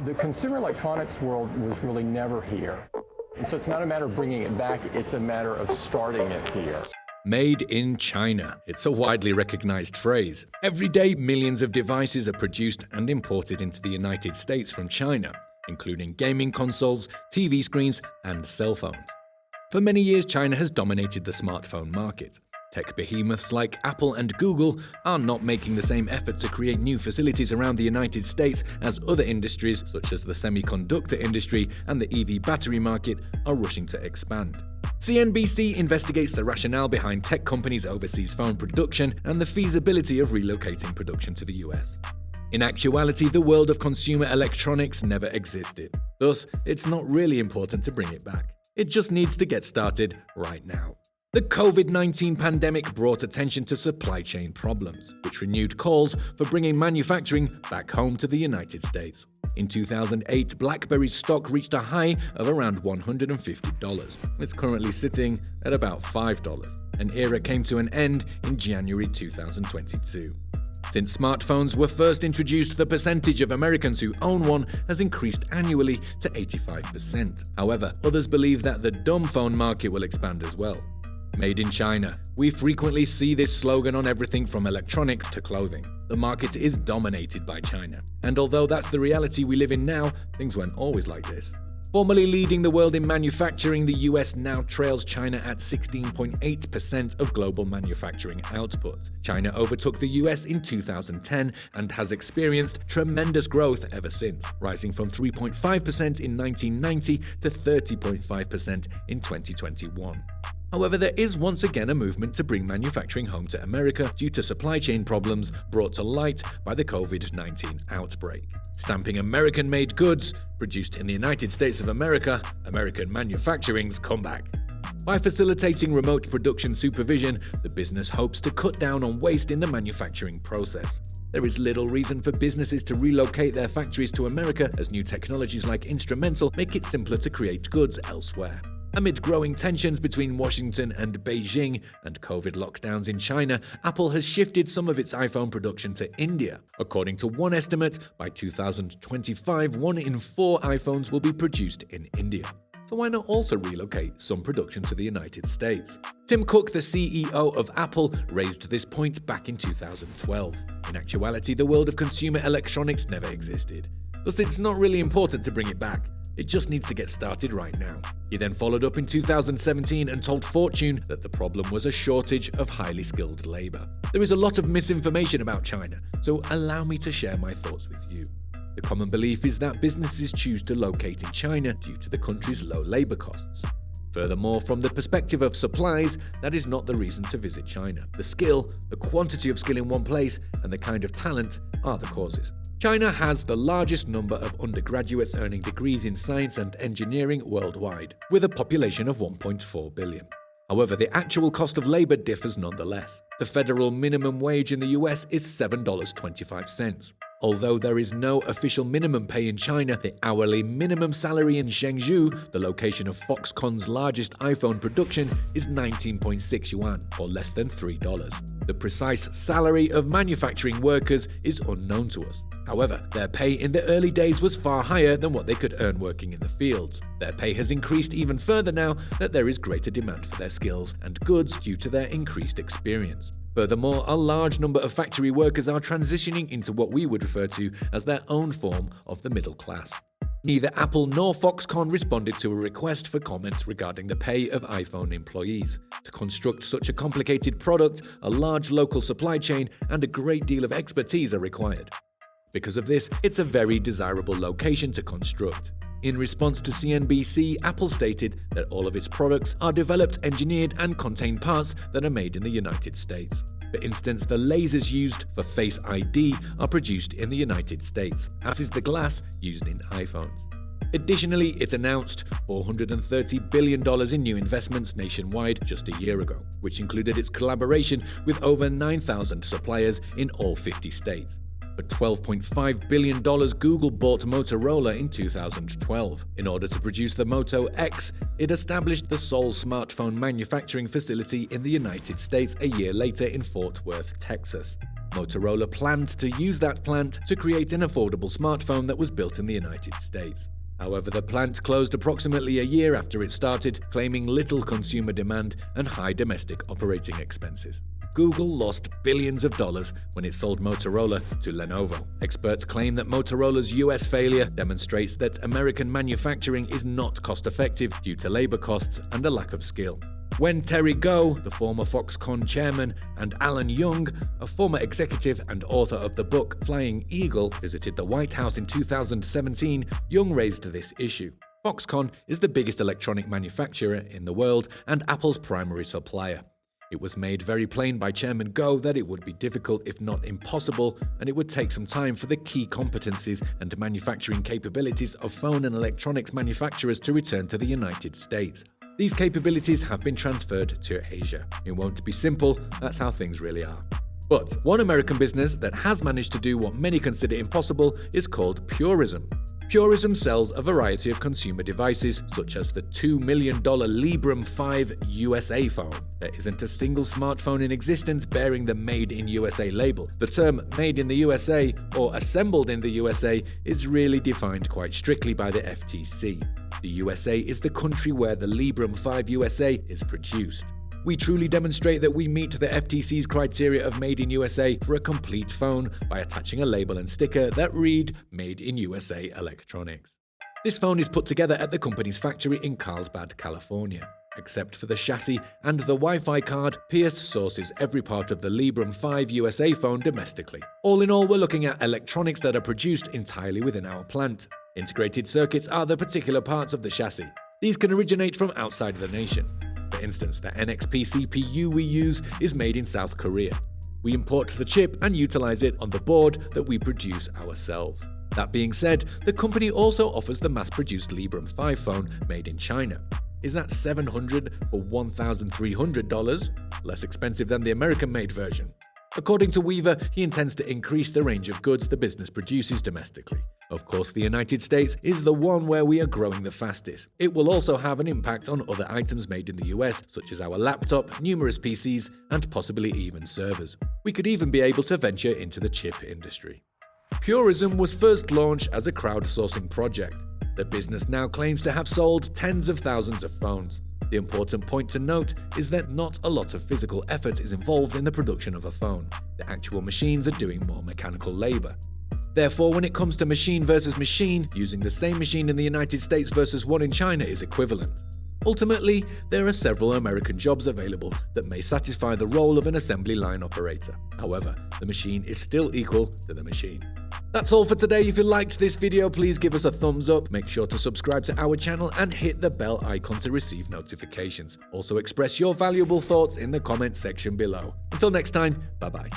The consumer electronics world was really never here. And so it's not a matter of bringing it back, it's a matter of starting it here. Made in China. It's a widely recognized phrase. Every day, millions of devices are produced and imported into the United States from China, including gaming consoles, TV screens, and cell phones. For many years, China has dominated the smartphone market. Tech behemoths like Apple and Google are not making the same effort to create new facilities around the United States as other industries, such as the semiconductor industry and the EV battery market, are rushing to expand. CNBC investigates the rationale behind tech companies' overseas phone production and the feasibility of relocating production to the US. In actuality, the world of consumer electronics never existed. Thus, it's not really important to bring it back. It just needs to get started right now. The COVID-19 pandemic brought attention to supply chain problems, which renewed calls for bringing manufacturing back home to the United States. In 2008, BlackBerry's stock reached a high of around $150. It's currently sitting at about $5. An era came to an end in January 2022. Since smartphones were first introduced, the percentage of Americans who own one has increased annually to 85%. However, others believe that the dumb phone market will expand as well. Made in China. We frequently see this slogan on everything from electronics to clothing. The market is dominated by China. And although that's the reality we live in now, things weren't always like this. Formerly leading the world in manufacturing, the US now trails China at 16.8% of global manufacturing output. China overtook the US in 2010 and has experienced tremendous growth ever since, rising from 3.5% in 1990 to 30.5% in 2021. However, there is once again a movement to bring manufacturing home to America due to supply chain problems brought to light by the COVID-19 outbreak. Stamping American-made goods produced in the United States of America, American manufacturing's comeback. By facilitating remote production supervision, the business hopes to cut down on waste in the manufacturing process. There is little reason for businesses to relocate their factories to America, as new technologies like instrumental make it simpler to create goods elsewhere. Amid growing tensions between Washington and Beijing and COVID lockdowns in China, Apple has shifted some of its iPhone production to India. According to one estimate, by 2025, 1 in 4 iPhones will be produced in India. So why not also relocate some production to the United States? Tim Cook, the CEO of Apple, raised this point back in 2012. In actuality, the world of consumer electronics never existed. Thus, it's not really important to bring it back. It just needs to get started right now. He then followed up in 2017 and told Fortune that the problem was a shortage of highly skilled labor. There is a lot of misinformation about China, so allow me to share my thoughts with you. The common belief is that businesses choose to locate in China due to the country's low labor costs. Furthermore, from the perspective of supplies, that is not the reason to visit China. The skill, the quantity of skill in one place, and the kind of talent are the causes. China has the largest number of undergraduates earning degrees in science and engineering worldwide, with a population of 1.4 billion. However, the actual cost of labor differs nonetheless. The federal minimum wage in the US is $7.25. Although there is no official minimum pay in China, the hourly minimum salary in Zhengzhou, the location of Foxconn's largest iPhone production, is 19.6 yuan, or less than $3. The precise salary of manufacturing workers is unknown to us. However, their pay in the early days was far higher than what they could earn working in the fields. Their pay has increased even further now that there is greater demand for their skills and goods due to their increased experience. Furthermore, a large number of factory workers are transitioning into what we would refer to as their own form of the middle class. Neither Apple nor Foxconn responded to a request for comments regarding the pay of iPhone employees. To construct such a complicated product, a large local supply chain and a great deal of expertise are required. Because of this, it's a very desirable location to construct. In response to CNBC, Apple stated that all of its products are developed, engineered, and contain parts that are made in the United States. For instance, the lasers used for Face ID are produced in the United States, as is the glass used in iPhones. Additionally, it announced $430 billion in new investments nationwide just a year ago, which included its collaboration with over 9,000 suppliers in all 50 states. For $12.5 billion, Google bought Motorola in 2012. In order to produce the Moto X, it established the sole smartphone manufacturing facility in the United States a year later in Fort Worth, Texas. Motorola planned to use that plant to create an affordable smartphone that was built in the United States. However, the plant closed approximately a year after it started, claiming little consumer demand and high domestic operating expenses. Google lost billions of dollars when it sold Motorola to Lenovo. Experts claim that Motorola's US failure demonstrates that American manufacturing is not cost-effective due to labor costs and a lack of skill. When Terry Gou, the former Foxconn chairman, and Alan Young, a former executive and author of the book Flying Eagle, visited the White House in 2017, Young raised this issue. Foxconn is the biggest electronic manufacturer in the world and Apple's primary supplier. It was made very plain by Chairman Gou that it would be difficult, if not impossible, and it would take some time for the key competencies and manufacturing capabilities of phone and electronics manufacturers to return to the United States. These capabilities have been transferred to Asia. It won't be simple, that's how things really are. But one American business that has managed to do what many consider impossible is called Purism. Purism sells a variety of consumer devices, such as the $2 million Librem 5 USA phone. There isn't a single smartphone in existence bearing the Made in USA label. The term Made in the USA or Assembled in the USA is really defined quite strictly by the FTC. The USA is the country where the Librem 5 USA is produced. We truly demonstrate that we meet the FTC's criteria of Made in USA for a complete phone by attaching a label and sticker that read Made in USA Electronics. This phone is put together at the company's factory in Carlsbad, California. Except for the chassis and the Wi-Fi card, Pierce sources every part of the Librem 5 USA phone domestically. All in all, we're looking at electronics that are produced entirely within our plant. Integrated circuits are the particular parts of the chassis. These can originate from outside the nation. For instance, the NXP CPU we use is made in South Korea. We import the chip and utilize it on the board that we produce ourselves. That being said, the company also offers the mass-produced Librem 5 phone made in China. Is that $700 or $1,300? Less expensive than the American-made version. According to Weaver, he intends to increase the range of goods the business produces domestically. Of course, the United States is the one where we are growing the fastest. It will also have an impact on other items made in the US, such as our laptop, numerous PCs, and possibly even servers. We could even be able to venture into the chip industry. Purism was first launched as a crowdsourcing project. The business now claims to have sold tens of thousands of phones. The important point to note is that not a lot of physical effort is involved in the production of a phone. The actual machines are doing more mechanical labor. Therefore, when it comes to machine versus machine, using the same machine in the United States versus one in China is equivalent. Ultimately, there are several American jobs available that may satisfy the role of an assembly line operator. However, the machine is still equal to the machine. That's all for today. If you liked this video, please give us a thumbs up. Make sure to subscribe to our channel and hit the bell icon to receive notifications. Also express your valuable thoughts in the comment section below. Until next time, bye-bye.